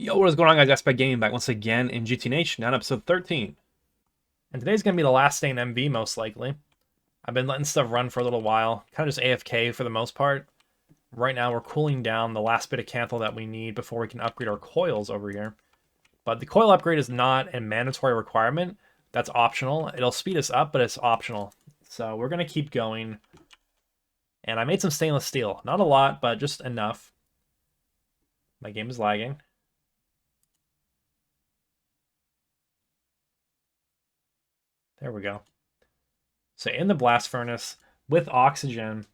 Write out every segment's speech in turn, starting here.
Yo, what is going on, guys? That's by Gaming back once again in GTNH, now in episode 13. And today's going to be the last day in MV, most likely. I've been letting stuff run for a little while, kind of just AFK for the most part. Right now, we're cooling down the last bit of Canthal that we need before we can upgrade our coils over here. But the coil upgrade is not a mandatory requirement. That's optional. It'll speed us up, but it's optional. So we're going to keep going. And I made some stainless steel. Not a lot, but just enough. My game is lagging. There we go. So in the blast furnace, with oxygen,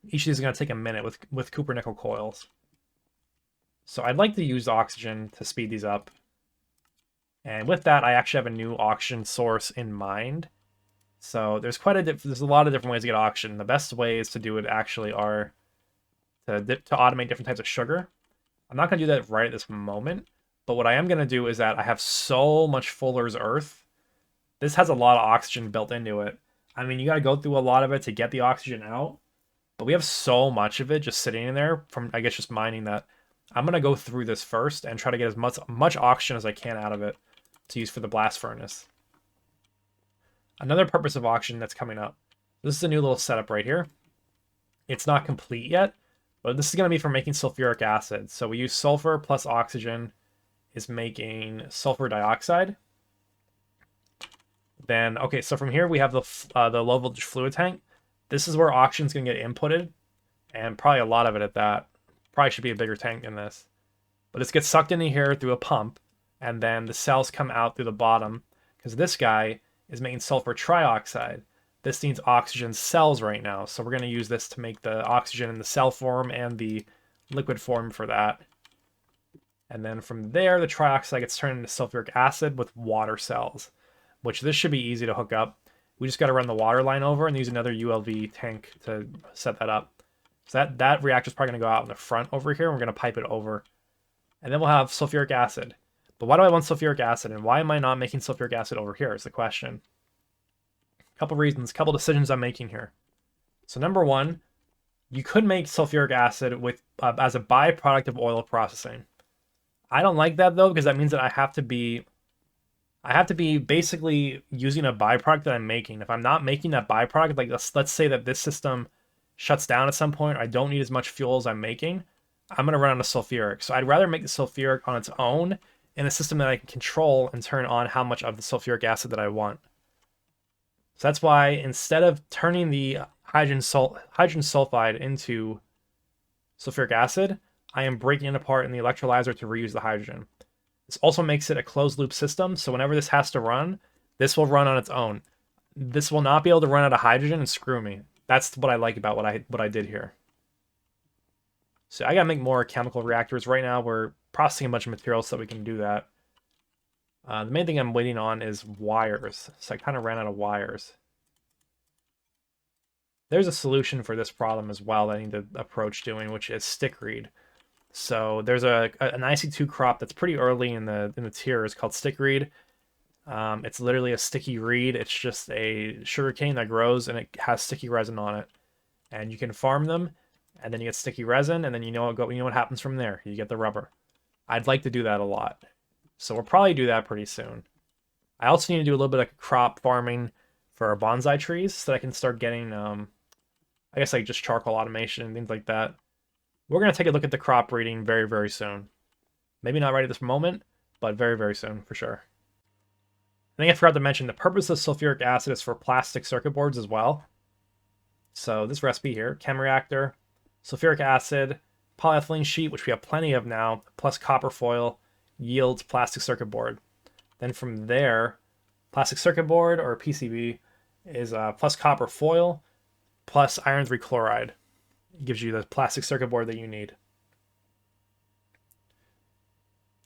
each of these is going to take a minute with copper nickel coils. So I'd like to use oxygen to speed these up. And with that, I actually have a new oxygen source in mind. So there's there's a lot of different ways to get oxygen. The best ways to do it actually are to automate different types of sugar. I'm not going to do that right at this moment, but what I am going to do is that I have so much Fuller's Earth. This has a lot of oxygen built into it. I mean, you got to go through a lot of it to get the oxygen out, but we have so much of it just sitting in there from, I guess, just mining that. I'm going to go through this first and try to get as much oxygen as I can out of it to use for the blast furnace. Another purpose of oxygen that's coming up. This is a new little setup right here. It's not complete yet, but this is going to be for making sulfuric acid. So we use sulfur plus oxygen is making sulfur dioxide. Then, okay, so from here we have the low voltage fluid tank. This is where oxygen's going to get inputted, and probably a lot of it at that. Probably should be a bigger tank than this. But this gets sucked into here through a pump, and then the cells come out through the bottom, because this guy is making sulfur trioxide. This needs oxygen cells right now, so we're going to use this to make the oxygen in the cell form and the liquid form for that. And then from there, the trioxide gets turned into sulfuric acid with water cells, which this should be easy to hook up. We just got to run the water line over and use another ULV tank to set that up. So that reactor is probably going to go out in the front over here, and we're going to pipe it over. And then we'll have sulfuric acid. But why do I want sulfuric acid, and why am I not making sulfuric acid over here is the question. A couple reasons, a couple decisions I'm making here. So number one, you could make sulfuric acid with as a byproduct of oil processing. I don't like that, though, because that means that I have to be basically using a byproduct that I'm making. If I'm not making that byproduct, like let's say that this system shuts down at some point, I don't need as much fuel as I'm making, I'm going to run out of sulfuric. So I'd rather make the sulfuric on its own in a system that I can control and turn on how much of the sulfuric acid that I want. So that's why instead of turning the hydrogen sulfide into sulfuric acid, I am breaking it apart in the electrolyzer to reuse the hydrogen. This also makes it a closed loop system, so whenever this has to run, this will run on its own. This will not be able to run out of hydrogen and screw me. That's what I like about what I did here. So I gotta make more chemical reactors. Right now we're processing a bunch of materials so that we can do that. The main thing I'm waiting on is wires. So I kind of ran out of wires. There's a solution for this problem as well that I need to approach doing, which is stickweed. So there's an IC2 crop that's pretty early in the tier. It's called stickweed. It's literally a sticky reed. It's just a sugarcane that grows and it has sticky resin on it. And you can farm them, and then you get sticky resin, and then you know what happens from there. You get the rubber. I'd like to do that a lot. So we'll probably do that pretty soon. I also need to do a little bit of crop farming for our bonsai trees so that I can start getting, I guess, like just charcoal automation and things like that. We're going to take a look at the crop breeding very, very soon. Maybe not right at this moment, but very, very soon for sure. I think I forgot to mention the purpose of sulfuric acid is for plastic circuit boards as well. So this recipe here, chem reactor, sulfuric acid, polyethylene sheet, which we have plenty of now, plus copper foil, yields plastic circuit board. Then from there, plastic circuit board, or PCB, is plus copper foil, plus iron 3 chloride. It gives you the plastic circuit board that you need.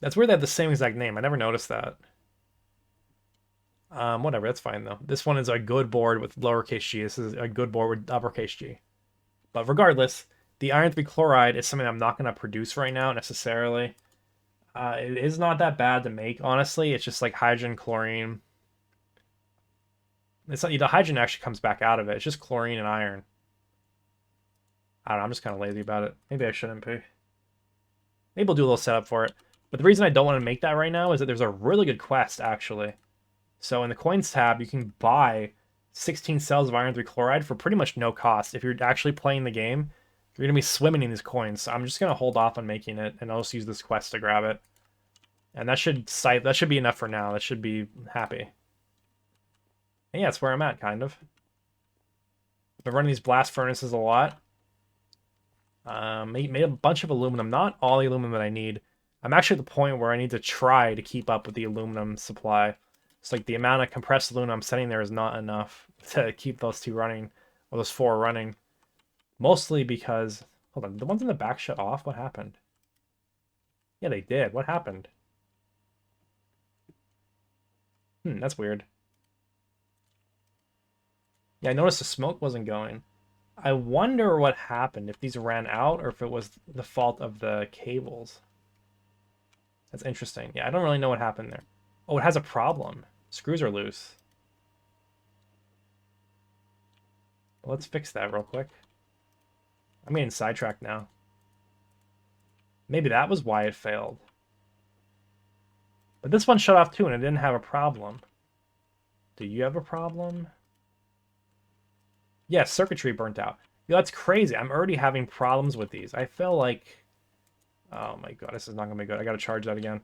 That's weird they have the same exact name. I never noticed that. Whatever, that's fine though. This one is a good board with lowercase g. This is a good board with uppercase g. But regardless, the iron 3 chloride is something I'm not going to produce right now necessarily. It is not that bad to make, honestly. It's just like hydrogen, chlorine. It's not, the hydrogen actually comes back out of it. It's just chlorine and iron. I don't know, I'm just kind of lazy about it. Maybe I shouldn't be. Maybe we'll do a little setup for it. But the reason I don't want to make that right now is that there's a really good quest, actually. So in the coins tab, you can buy 16 cells of iron 3 chloride for pretty much no cost. If you're actually playing the game, you're going to be swimming in these coins. So I'm just going to hold off on making it, and I'll just use this quest to grab it. And that should be enough for now. That should be happy. And yeah, that's where I'm at, kind of. I've been running these blast furnaces a lot. Made a bunch of aluminum. Not all the aluminum that I need. I'm actually at the point where I need to try to keep up with the aluminum supply. It's like the amount of compressed aluminum I'm setting there is not enough to keep those two running, or those four running. Mostly because, hold on, the ones in the back shut off? What happened? Yeah, they did. What happened? That's weird. Yeah, I noticed the smoke wasn't going. I wonder what happened, if these ran out or if it was the fault of the cables. That's interesting. Yeah, I don't really know what happened there. Oh, it has a problem. Screws are loose. Well, let's fix that real quick. I'm getting sidetracked now. Maybe that was why it failed. But this one shut off too, and it didn't have a problem. Do you have a problem? Yeah, circuitry burnt out. Yo, that's crazy. I'm already having problems with these. I feel like... Oh my god, this is not going to be good. I got to charge that again.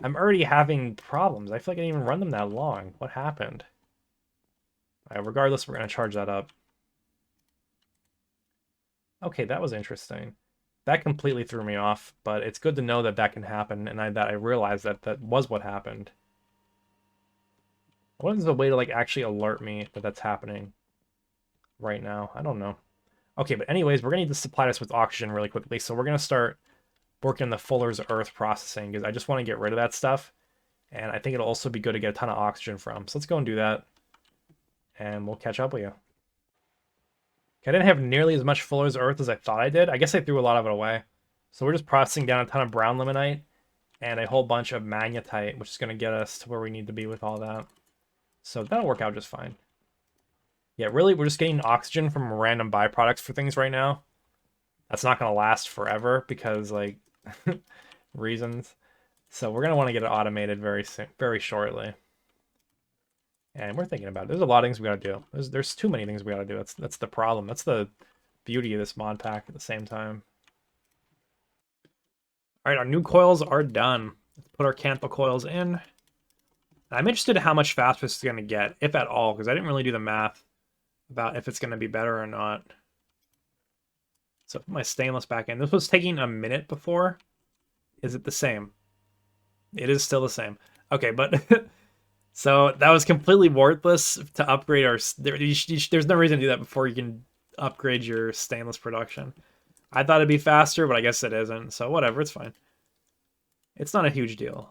I'm already having problems. I feel like I didn't even run them that long. What happened? Regardless, we're going to charge that up. Okay, that was interesting. That completely threw me off, but it's good to know that that can happen, and that I realized that that was what happened. What is the way to like actually alert me that that's happening right now? I don't know. Okay, but anyways, we're gonna need to supply this with oxygen really quickly, so we're gonna start working on the Fuller's Earth processing because I just want to get rid of that stuff, and I think it'll also be good to get a ton of oxygen from. So let's go and do that, and we'll catch up with you. Okay, I didn't have nearly as much Fuller's Earth as I thought I did. I guess I threw a lot of it away. So we're just processing down a ton of brown limonite and a whole bunch of magnetite, which is going to get us to where we need to be with all that. So that'll work out just fine. Yeah, really, we're just getting oxygen from random byproducts for things right now. That's not going to last forever because, like, reasons. So we're going to want to get it automated very soon, very shortly. And we're thinking about it. There's a lot of things we got to do. There's too many things we got to do. That's the problem. That's the beauty of this mod pack at the same time. All right, our new coils are done. Let's put our Cantho coils in. I'm interested in how much faster this is going to get, if at all, because I didn't really do the math about if it's going to be better or not. So put my stainless back in. This was taking a minute before. Is it the same? It is still the same. Okay, but so that was completely worthless to upgrade our... There's no reason to do that before you can upgrade your stainless production. I thought it'd be faster, but I guess it isn't. So whatever, it's fine. It's not a huge deal.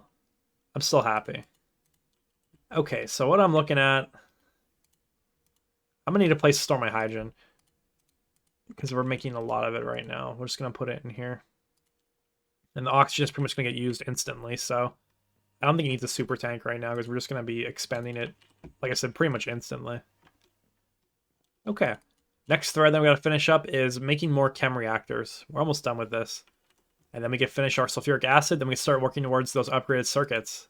I'm still happy. Okay, so what I'm looking at... I'm going to need a place to store my hydrogen. Because we're making a lot of it right now. We're just going to put it in here. And the oxygen is pretty much going to get used instantly, so... I don't think it needs a super tank right now, because we're just going to be expending it, like I said, pretty much instantly. Okay. Next thread that we got to finish up is making more chem reactors. We're almost done with this. And then we can finish our sulfuric acid, then we can start working towards those upgraded circuits.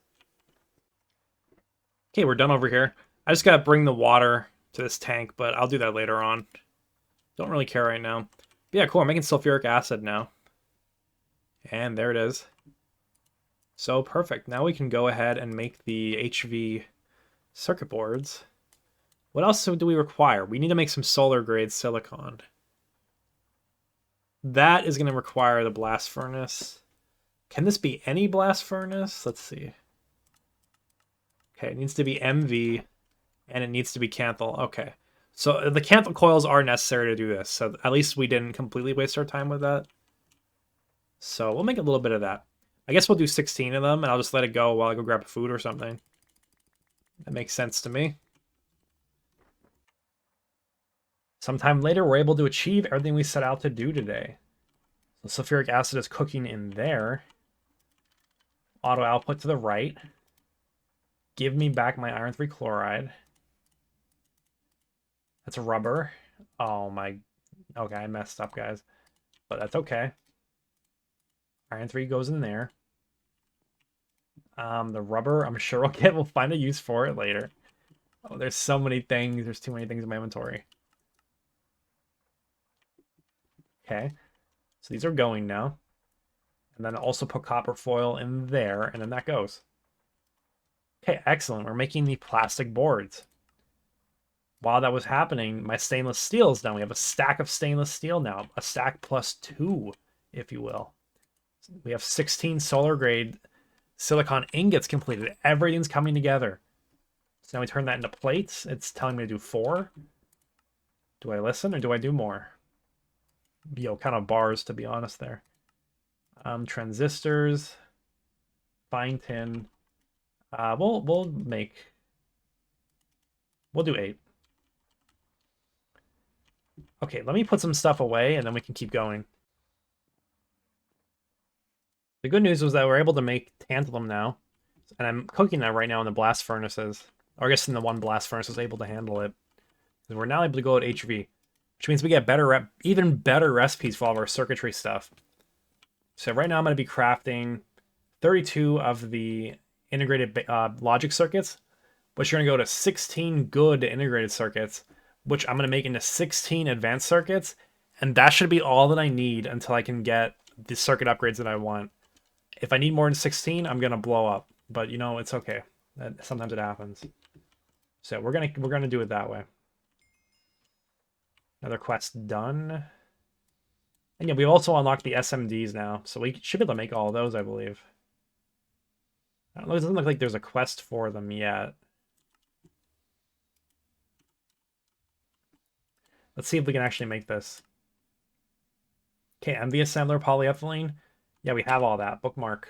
Okay, we're done over here. I just got to bring the water to this tank, but I'll do that later on. Don't really care right now. But yeah, cool, I'm making sulfuric acid now. And there it is. So perfect. Now we can go ahead and make the HV circuit boards. What else do we require? We need to make some solar grade silicon. That is going to require the blast furnace. Can this be any blast furnace? Let's see. Okay, it needs to be MV and it needs to be Canthal. Okay. So the Canthal coils are necessary to do this. So at least we didn't completely waste our time with that. So we'll make a little bit of that. I guess we'll do 16 of them, and I'll just let it go while I go grab food or something. That makes sense to me. Sometime later, we're able to achieve everything we set out to do today. So sulfuric acid is cooking in there. Auto output to the right. Give me back my iron 3 chloride. That's a rubber. Oh my... Okay, I messed up, guys. But that's okay. Iron 3 goes in there. The rubber, I'm sure we'll find a use for it later. Oh, there's so many things. There's too many things in my inventory. Okay. So these are going now. And then also put copper foil in there, and then that goes. Okay, excellent. We're making the plastic boards. While that was happening, my stainless steel is done. We have a stack of stainless steel now. A stack plus 2, if you will. We have 16 solar grade silicon ingots completed. Everything's coming together. So now we turn that into plates. It's telling me to do 4. Do I listen or do I do more? Yo, kind of bars, to be honest there. Transistors, fine tin. We'll do 8. Okay, let me put some stuff away and then we can keep going. The good news was that we're able to make tantalum now, and I'm cooking that right now in the blast furnaces. Or I guess in the one blast furnace was able to handle it. We're now able to go at HV, which means we get better, even better recipes for all of our circuitry stuff. So right now I'm going to be crafting 32 of the integrated logic circuits, which are going to go to 16 good integrated circuits, which I'm going to make into 16 advanced circuits, and that should be all that I need until I can get the circuit upgrades that I want. If I need more than 16, I'm going to blow up, but you know, it's okay. Sometimes it happens. So we're going to do it that way. Another quest done. And yeah, we've also unlocked the SMDs now, so we should be able to make all of those, I believe. I don't know, it doesn't look like there's a quest for them yet. Let's see if we can actually make this. Okay, MV assembler, polyethylene. Yeah, we have all that. Bookmark.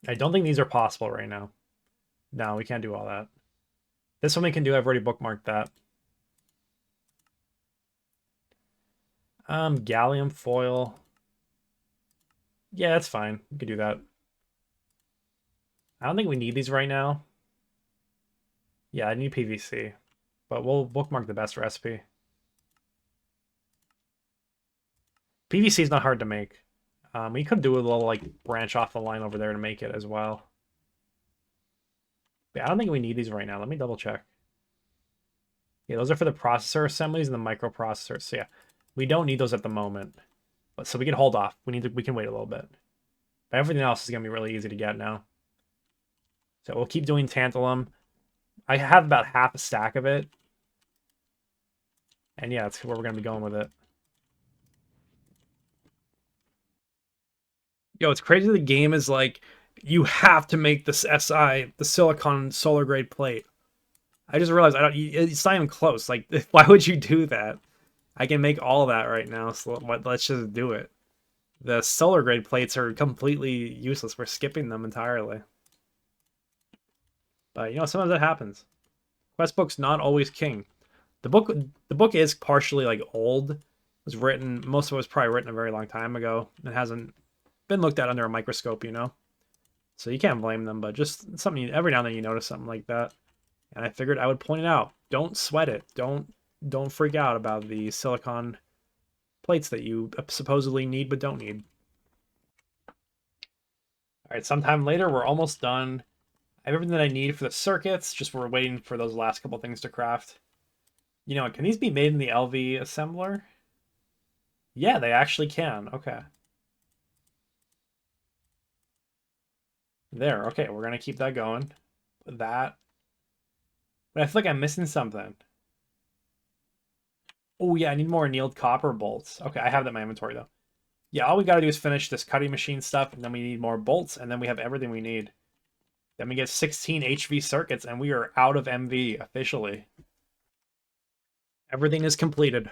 I don't think these are possible right now. No, we can't do all that. This one we can do. I've already bookmarked that. Gallium foil. Yeah, that's fine. We could do that. I don't think we need these right now. Yeah, I need PVC. But we'll bookmark the best recipe. PVC is not hard to make. We could do a little like branch off the line over there to make it as well. But I don't think we need these right now. Let me double check. Yeah, those are for the processor assemblies and the microprocessors. So yeah, we don't need those at the moment. But so we can hold off. We can wait a little bit. But everything else is gonna be really easy to get now. So we'll keep doing tantalum. I have about half a stack of it. And yeah, that's where we're gonna be going with it. Yo, it's crazy the game is like, you have to make this SI, the silicon solar grade plate. I just realized it's not even close. Like, why would you do that? I can make all of that right now, so let's just do it. The solar grade plates are completely useless. We're skipping them entirely. But, you know, sometimes that happens. Quest book's not always king. The book is partially, like, old. It was written, most of it was probably written a very long time ago. It hasn't been looked at under a microscope, you know? So you can't blame them, but just something, every now and then you notice something like that. And I figured I would point it out. Don't sweat it. Don't freak out about the silicon plates that you supposedly need but don't need. All right, sometime later, we're almost done. I have everything that I need for the circuits, just we're waiting for those last couple things to craft. You know what, can these be made in the LV assembler? Yeah, they actually can. Okay. There, okay, we're gonna keep that going. That. But I feel like I'm missing something. Oh yeah, I need more annealed copper bolts. Okay, I have that in my inventory though. Yeah, all we gotta do is finish this cutting machine stuff, and then we need more bolts, and then we have everything we need. Then we get 16 HV circuits, and we are out of MV officially. Everything is completed.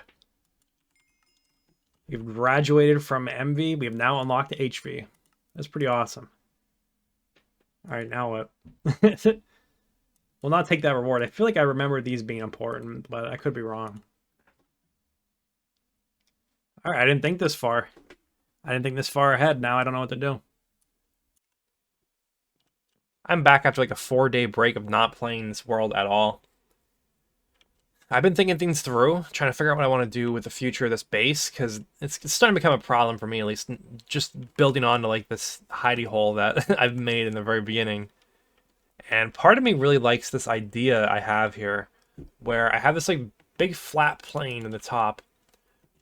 We've graduated from MV. We have now unlocked HV. That's pretty awesome. All right, now what? We'll not take that reward. I feel like I remember these being important, but I could be wrong. All right, I didn't think this far. I didn't think this far ahead. Now I don't know what to do. I'm back after like a 4-day break of not playing this world at all. I've been thinking things through, trying to figure out what I want to do with the future of this base, because it's starting to become a problem for me, at least just building on to like this hidey hole that I've made in the very beginning. And part of me really likes this idea I have here, where I have this like big flat plane in the top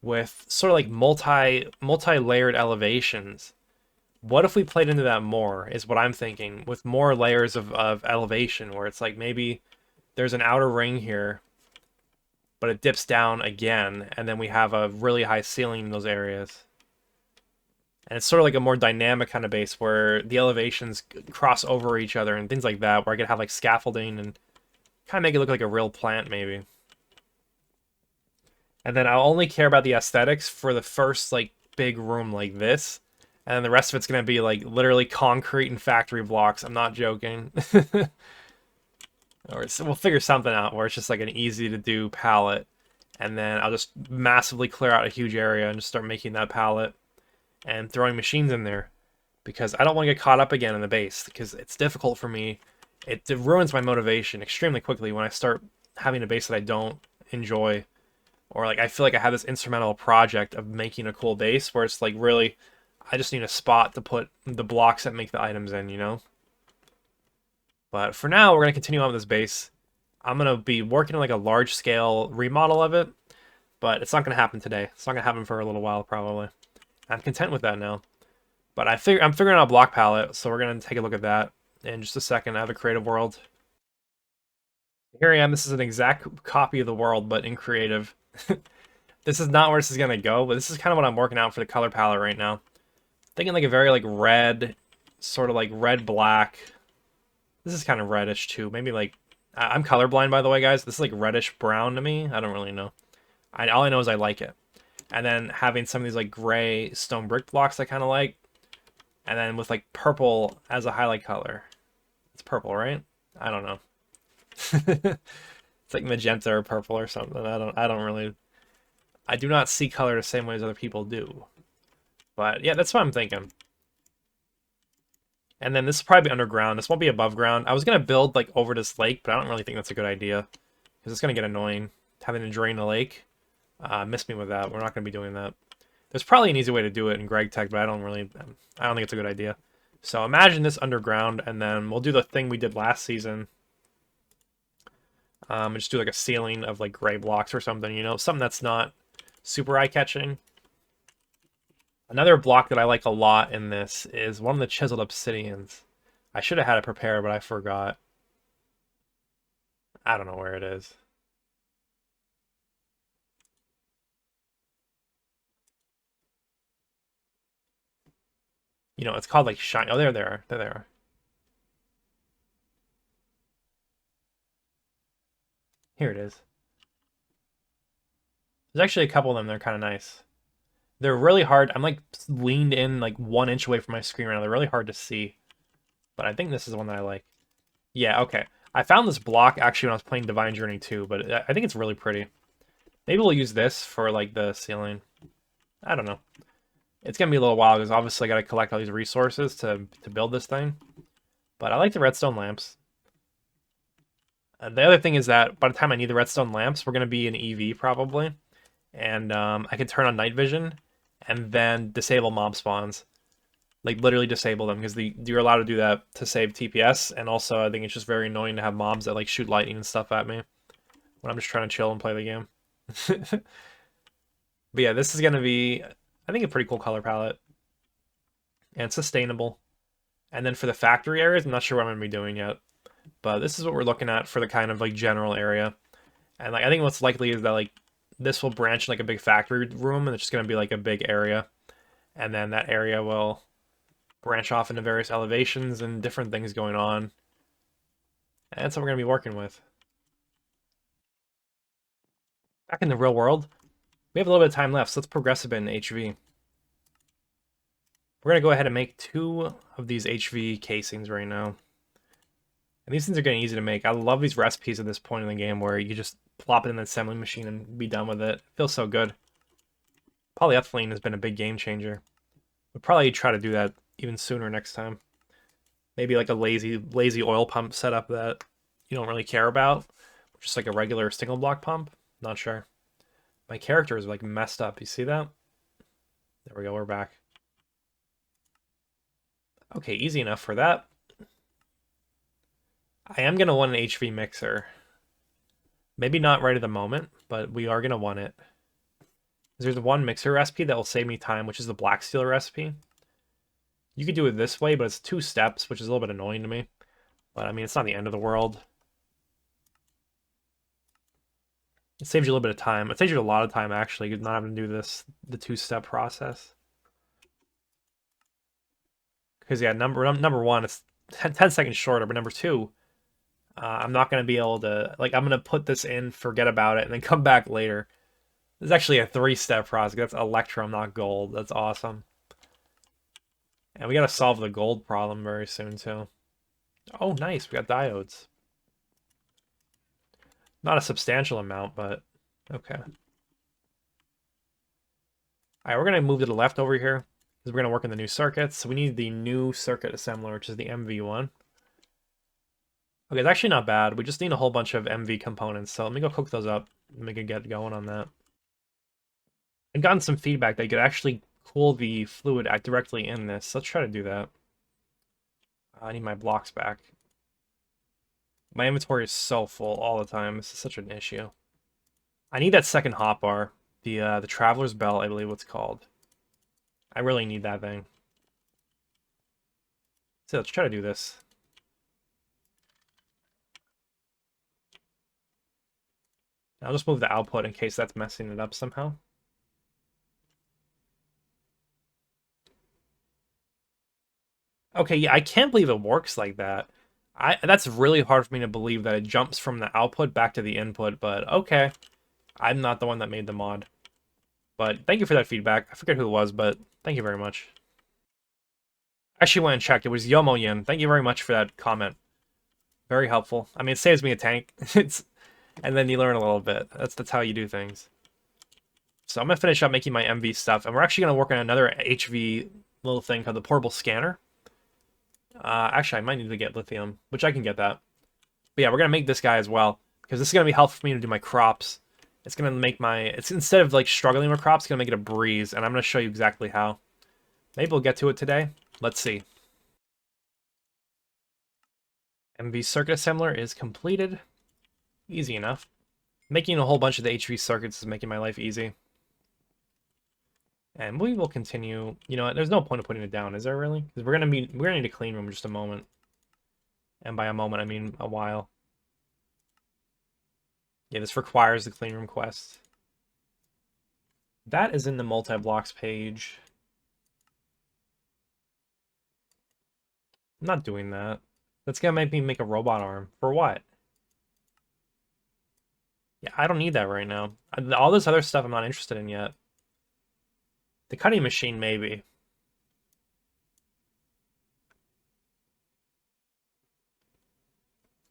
with sort of like multi-layered elevations. What if we played into that more, is what I'm thinking, with more layers of elevation, where it's like maybe there's an outer ring here, but it dips down again, and then we have a really high ceiling in those areas. And it's sort of like a more dynamic kind of base where the elevations cross over each other and things like that, where I could have like scaffolding and kind of make it look like a real plant maybe. And then I'll only care about the aesthetics for the first like big room like this. And then the rest of it's going to be like literally concrete and factory blocks. I'm not joking. Or we'll figure something out where it's just like an easy to do palette. And then I'll just massively clear out a huge area and just start making that palette and throwing machines in there. Because I don't want to get caught up again in the base, because it's difficult for me. It ruins my motivation extremely quickly when I start having a base that I don't enjoy. Or like I feel like I have this instrumental project of making a cool base where it's like really, I just need a spot to put the blocks that make the items in, you know? But for now, we're going to continue on with this base. I'm going to be working on like a large scale remodel of it, but it's not going to happen today. It's not going to happen for a little while probably. I'm content with that now. But I'm figuring out a block palette, so we're going to take a look at that in just a second. I have a creative world. Here I am. This is an exact copy of the world, but in creative. This is not where this is going to go, but this is kind of what I'm working out for the color palette right now. Thinking like a very like red, sort of like red-black. This is kind of reddish too. Maybe like, I'm colorblind by the way, guys. This is like reddish brown to me. I don't really know. All I know is I like it. And then having some of these like gray stone brick blocks I kind of like. And then with like purple as a highlight color. It's purple, right? I don't know. It's like magenta or purple or something. I do not see color the same way as other people do. But yeah, that's what I'm thinking. And then this will probably be underground. This won't be above ground. I was going to build like over this lake, but I don't really think that's a good idea. Because it's going to get annoying having to drain the lake. Miss me with that. We're not going to be doing that. There's probably an easy way to do it in Greg Tech, but I don't think it's a good idea. So imagine this underground, and then we'll do the thing we did last season. Just do like a ceiling of like gray blocks or something, you know, something that's not super eye-catching. Another block that I like a lot in this is one of the chiseled obsidians. I should have had it prepared, but I forgot. I don't know where it is. You know, it's called like shine. Oh, there they are. There they are. Here it is. There's actually a couple of them that are kind of nice. They're really hard. I'm like leaned in like 1 inch away from my screen right now. They're really hard to see. But I think this is the one that I like. Yeah, okay. I found this block actually when I was playing Divine Journey 2, but I think it's really pretty. Maybe we'll use this for like the ceiling. I don't know. It's gonna be a little while because obviously I gotta collect all these resources to build this thing. But I like the redstone lamps. The other thing is that by the time I need the redstone lamps, we're gonna be in EV probably. And I can turn on night vision and then disable mob spawns. Like literally disable them because you're allowed to do that to save TPS, and also I think it's just very annoying to have mobs that like shoot lightning and stuff at me when I'm just trying to chill and play the game. But yeah, this is gonna be, I think, a pretty cool color palette and sustainable. And then for the factory areas, I'm not sure what I'm gonna be doing yet, but this is what we're looking at for the kind of like general area. And like I think what's likely is that like this will branch like a big factory room, and it's just gonna be like a big area, and then that area will branch off into various elevations and different things going on. And that's what we're going to be working with. Back in the real world, we have a little bit of time left, so let's progress a bit in HV. We're going to go ahead and make 2 of these HV casings right now. And these things are getting easy to make. I love these recipes at this point in the game where you just plop it in the assembly machine and be done with it. It feels so good. Polyethylene has been a big game changer. We'll probably try to do that even sooner next time. Maybe like a lazy oil pump setup that you don't really care about. just like a regular single block pump. Not sure. My character is like messed up. You see that? There we go. We're back. Okay, easy enough for that. I am going to want an HV mixer. Maybe not right at the moment, but we are going to want it. There's one mixer recipe that will save me time, which is the black steel recipe. You could do it this way, but it's 2 steps, which is a little bit annoying to me. But I mean, it's not the end of the world. It saves you a little bit of time. It saves you a lot of time, actually, not having to do the 2-step process. Because, yeah, number one, it's 10 seconds shorter, but number 2, I'm not going to be able to, like, I'm going to put this in, forget about it, and then come back later. There's actually a 3-step process. That's electrum, not gold. That's awesome. And we got to solve the gold problem very soon, too. Oh, nice. We got diodes. Not a substantial amount, but okay. All right, we're going to move to the left over here because we're going to work in the new circuits. So we need the new circuit assembler, which is the MV1. Okay, it's actually not bad. We just need a whole bunch of MV components. So let me go cook those up and we can get going on that. I've gotten some feedback that you could actually cool the fluid directly in this. Let's try to do that. I need my blocks back. My inventory is so full all the time. This is such an issue. I need that second hotbar. The Traveler's Bell, I believe what's called. I really need that thing. So let's try to do this. I'll just move the output in case that's messing it up somehow. Okay, yeah, I can't believe it works like that. That's really hard for me to believe that it jumps from the output back to the input, but okay. I'm not the one that made the mod. But thank you for that feedback. I forget who it was, but thank you very much. I actually went and checked. It was Yomoyin. Thank you very much for that comment. Very helpful. I mean, it saves me a tank. And then you learn a little bit. That's how you do things. So I'm going to finish up making my MV stuff, and we're actually going to work on another HV little thing called the portable scanner. Actually, I might need to get lithium, which I can get that. But yeah, we're going to make this guy as well, because this is going to be helpful for me to do my crops. It's going to make it's instead of like struggling with crops, it's going to make it a breeze, and I'm going to show you exactly how. Maybe we'll get to it today. Let's see. MV circuit assembler is completed. Easy enough. Making a whole bunch of the HV circuits is making my life easy. And we will continue. You know what? There's no point of putting it down, is there really? Because we're gonna need a clean room in just a moment. And by a moment, I mean a while. Yeah, this requires the clean room quest. That is in the multi-blocks page. I'm not doing that. That's gonna make me make a robot arm. For what? Yeah, I don't need that right now. All this other stuff I'm not interested in yet. The cutting machine, maybe.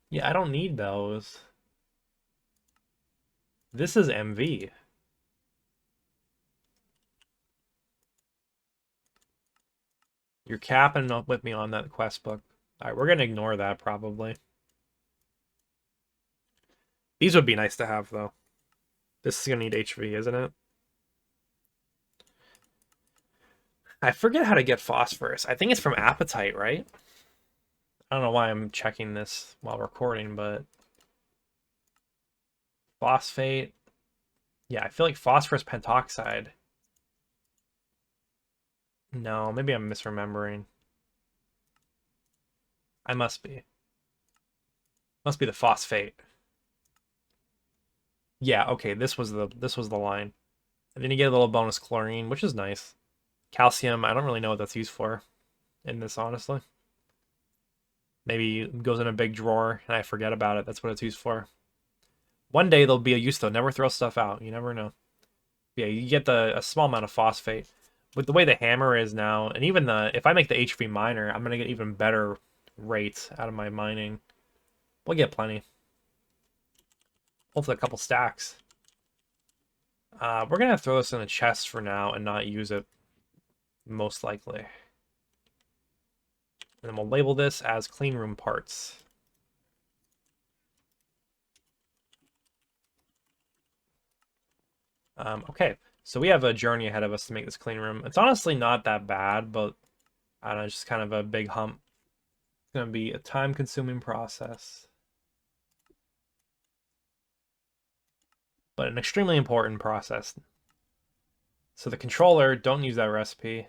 Yeah, I don't need those. This is MV. You're capping up with me on that quest book. Alright, we're gonna ignore that, probably. These would be nice to have, though. This is gonna need HV, isn't it? I forget how to get phosphorus. I think it's from apatite, right? I don't know why I'm checking this while recording, but... Phosphate. Yeah, I feel like phosphorus pentoxide. No, maybe I'm misremembering. I must be. Must be the phosphate. Yeah, okay, this was the line. And then you get a little bonus chlorine, which is nice. Calcium, I don't really know what that's used for in this, honestly. Maybe it goes in a big drawer and I forget about it. That's what it's used for. One day there'll be a use, though. Never throw stuff out. You never know. Yeah, you get a small amount of phosphate. With the way the hammer is now, and even if I make the HV miner, I'm going to get even better rates out of my mining. We'll get plenty. Hopefully a couple stacks. We're going to throw this in a chest for now and not use it, most likely. And then we'll label this as clean room parts. Okay, so we have a journey ahead of us to make this clean room. It's honestly not that bad, but I don't know, it's just kind of a big hump. It's gonna be a time-consuming process, but an extremely important process. So the controller, don't use that recipe.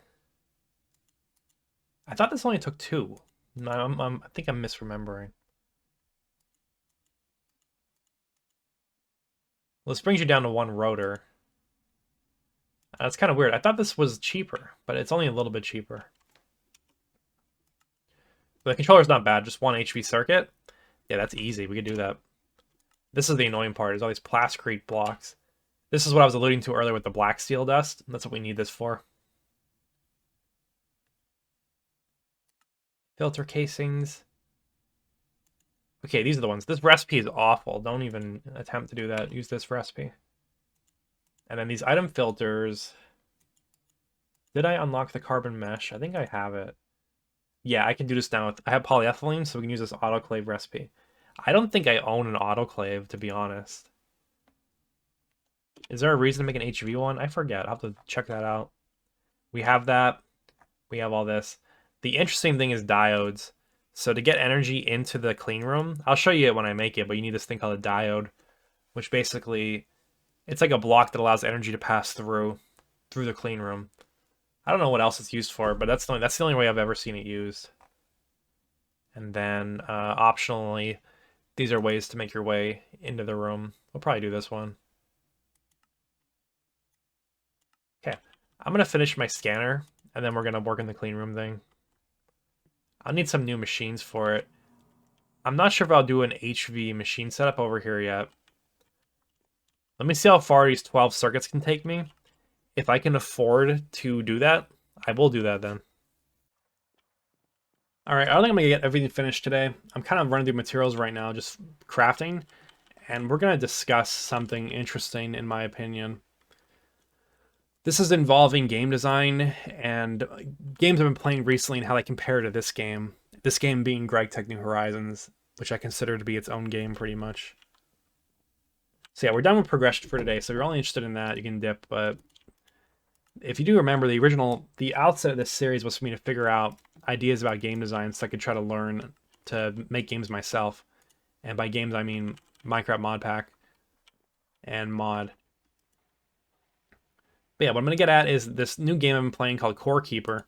I thought this only took 2. I think I'm misremembering. Well, this brings you down to 1 rotor. That's kind of weird. I thought this was cheaper, but it's only a little bit cheaper. The controller's not bad, just 1 HV circuit. Yeah, that's easy. We could do that. This is the annoying part, is all these plasticrete blocks. This is what I was alluding to earlier with the black steel dust. That's what we need this for. Filter casings. Okay, these are the ones. This recipe is awful. Don't even attempt to do that. Use this recipe. And then these item filters. Did I unlock the carbon mesh? I think I have it. Yeah, I can do this now. I have polyethylene, so we can use this autoclave recipe. I don't think I own an autoclave, to be honest. Is there a reason to make an HV one? I forget. I'll have to check that out. We have that. We have all this. The interesting thing is diodes. So to get energy into the clean room, I'll show you it when I make it, but you need this thing called a diode, which basically, it's like a block that allows energy to pass through the clean room. I don't know what else it's used for, but that's the only way I've ever seen it used. And then optionally, these are ways to make your way into the room. We'll probably do this one. Okay, I'm gonna finish my scanner, and then we're gonna work in the clean room thing. I'll need some new machines for it. I'm not sure if I'll do an HV machine setup over here yet. Let me see how far these 12 circuits can take me. If I can afford to do that, I will do that then. Alright, I don't think I'm going to get everything finished today. I'm kind of running through materials right now, just crafting. And we're going to discuss something interesting, in my opinion. This is involving game design and games I've been playing recently and how they compare to this game. This game being Greg Tech New Horizons, which I consider to be its own game pretty much. So yeah, we're done with progression for today. So if you're only interested in that, you can dip. But if you do remember, the outset of this series was for me to figure out ideas about game design so I could try to learn to make games myself. And by games, I mean Minecraft mod pack and mod. But yeah, what I'm going to get at is this new game I've been playing called Core Keeper.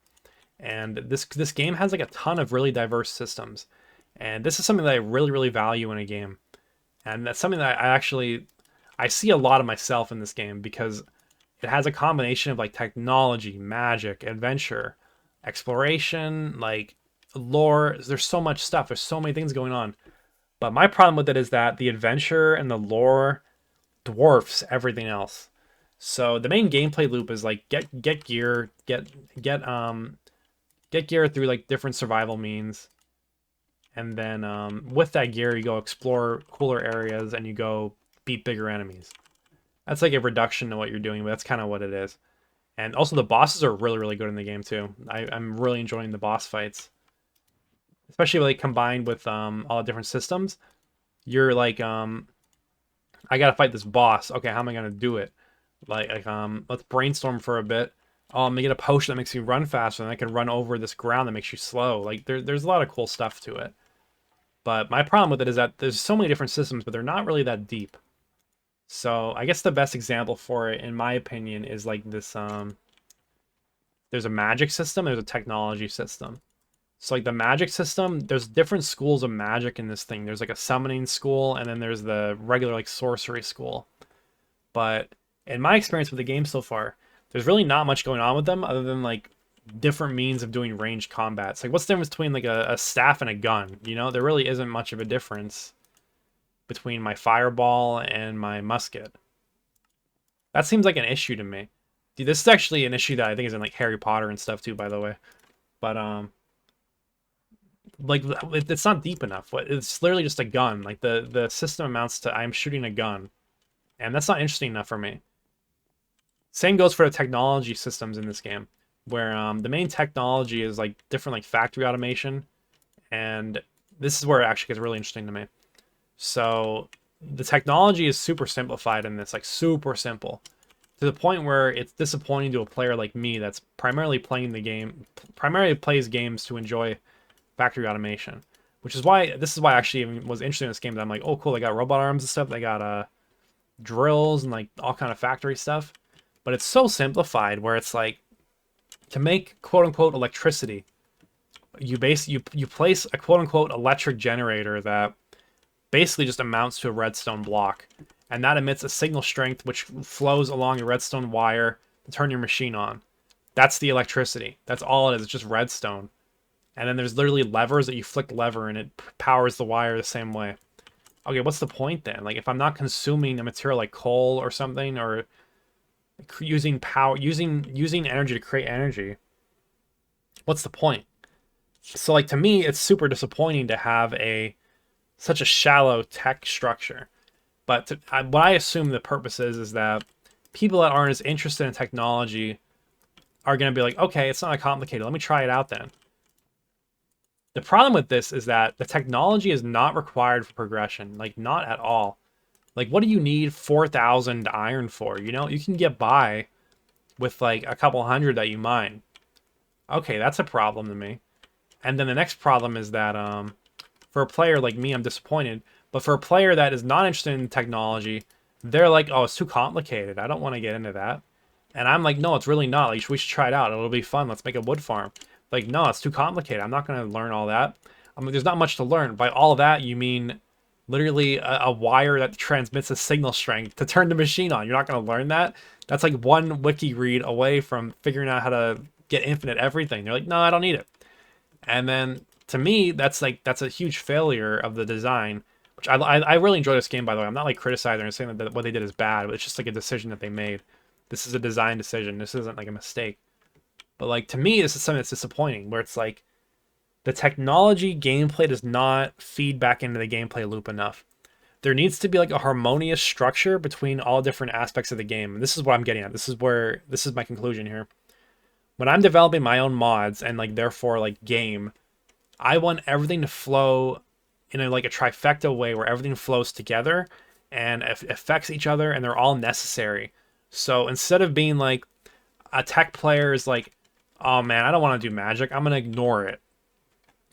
And this game has like a ton of really diverse systems. And this is something that I really, really value in a game. And that's something that I see a lot of myself in this game because it has a combination of like technology, magic, adventure, exploration, like lore. There's so much stuff. There's so many things going on. But my problem with it is that the adventure and the lore dwarfs everything else. So the main gameplay loop is like get gear, get gear through like different survival means. And then with that gear, you go explore cooler areas and you go beat bigger enemies. That's like a reduction to what you're doing, but that's kind of what it is. And also the bosses are really, really good in the game too. I'm really enjoying the boss fights. Especially like combined with all the different systems. You're like, I gotta fight this boss. Okay, how am I gonna do it? Let's brainstorm for a bit. Oh, I'm gonna get a potion that makes me run faster, and I can run over this ground that makes you slow. Like there's a lot of cool stuff to it. But my problem with it is that there's so many different systems, but they're not really that deep. So I guess the best example for it, in my opinion, is like this. There's a magic system. There's a technology system. So like the magic system, there's different schools of magic in this thing. There's like a summoning school, and then there's the regular like sorcery school. But in my experience with the game so far, there's really not much going on with them other than like different means of doing ranged combat. It's like, what's the difference between like a staff and a gun? You know, there really isn't much of a difference between my fireball and my musket. That seems like an issue to me. Dude, this is actually an issue that I think is in like Harry Potter and stuff too, by the way. But like it's not deep enough. It's literally just a gun. Like the system amounts to I'm shooting a gun, and that's not interesting enough for me. Same goes for the technology systems in this game, where the main technology is like different like factory automation, and this is where it actually gets really interesting to me. So the technology is super simplified in this, like super simple. to the point where it's disappointing to a player like me that's primarily playing the game, primarily plays games to enjoy factory automation. Which is why, this is why I actually even was interested in this game, that I'm like, oh cool, they got robot arms and stuff, they got drills and like all kind of factory stuff. But it's so simplified where it's like, to make quote unquote electricity, you place a quote unquote electric generator that basically just amounts to a redstone block, and that emits a signal strength which flows along a redstone wire to turn your machine on. That's the electricity. That's all it is. It's just redstone. And then there's literally levers that you flick the lever and it powers the wire the same way. Okay, what's the point then? Like, if I'm not consuming a material like coal or something, or using power, using energy to create energy, what's the point? So, like, to me, it's super disappointing to have such a shallow tech structure. But what I assume the purpose is that people that aren't as interested in technology are going to be like, okay, it's not that complicated. Let me try it out then. The problem with this is that the technology is not required for progression. Like, not at all. Like, what do you need 4,000 iron for? You know, you can get by with like a couple hundred that you mine. Okay, that's a problem to me. And then the next problem is that for a player like me, I'm disappointed. But for a player that is not interested in technology, they're like, oh, it's too complicated. I don't want to get into that. And I'm like, no, it's really not. Like, we should try it out. It'll be fun. Let's make a wood farm. Like, no, it's too complicated. I'm not going to learn all that. I mean, there's not much to learn. By all that, you mean literally a wire that transmits a signal strength to turn the machine on. You're not going to learn that? That's like one wiki read away from figuring out how to get infinite everything. You're like, no, I don't need it. And then to me, that's a huge failure of the design, which I really enjoy this game, by the way. I'm not like criticizing or saying that what they did is bad, but it's just like a decision that they made. This is a design decision. This isn't like a mistake. But like, to me, this is something that's disappointing, where it's like the technology gameplay does not feed back into the gameplay loop enough. There needs to be like a harmonious structure between all different aspects of the game. And this is what I'm getting at. This is my conclusion here. When I'm developing my own mods and like therefore like game, I want everything to flow in like a trifecta way where everything flows together and affects each other, and they're all necessary. So instead of being like a tech player is like, oh man, I don't want to do magic, I'm going to ignore it.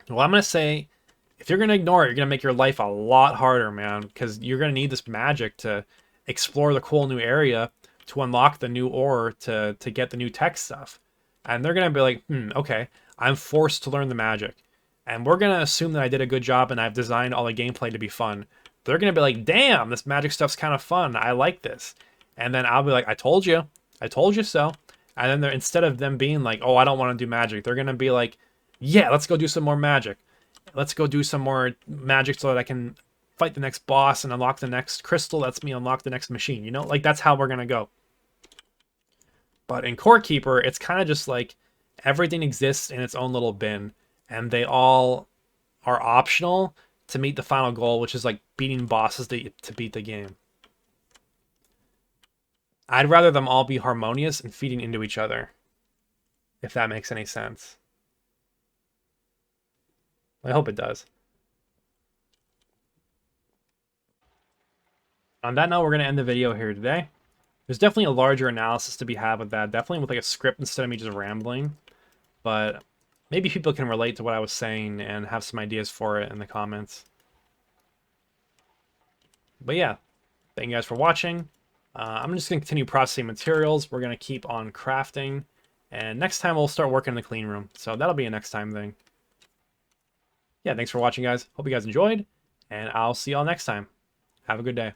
Well, I'm going to say, if you're going to ignore it, you're going to make your life a lot harder, man, because you're going to need this magic to explore the cool new area, to unlock the new ore, to get the new tech stuff. And they're going to be like, okay, I'm forced to learn the magic. And we're going to assume that I did a good job and I've designed all the gameplay to be fun. They're going to be like, damn, this magic stuff's kind of fun. I like this. And then I'll be like, I told you so. And then instead of them being like, oh, I don't want to do magic, they're going to be like, yeah, let's go do some more magic. Let's go do some more magic so that I can fight the next boss and unlock the next crystal. Lets me unlock the next machine. You know, like, that's how we're going to go. But in Core Keeper, it's kind of just like everything exists in its own little bin, and they all are optional to meet the final goal, which is like beating bosses to beat the game. I'd rather them all be harmonious and feeding into each other, if that makes any sense. I hope it does. On that note, we're going to end the video here today. There's definitely a larger analysis to be had with that. Definitely with like a script instead of me just rambling. But maybe people can relate to what I was saying and have some ideas for it in the comments. But yeah, thank you guys for watching. I'm just going to continue processing materials. We're going to keep on crafting. And next time we'll start working in the clean room. So that'll be a next time thing. Yeah, thanks for watching, guys. Hope you guys enjoyed. And I'll see y'all next time. Have a good day.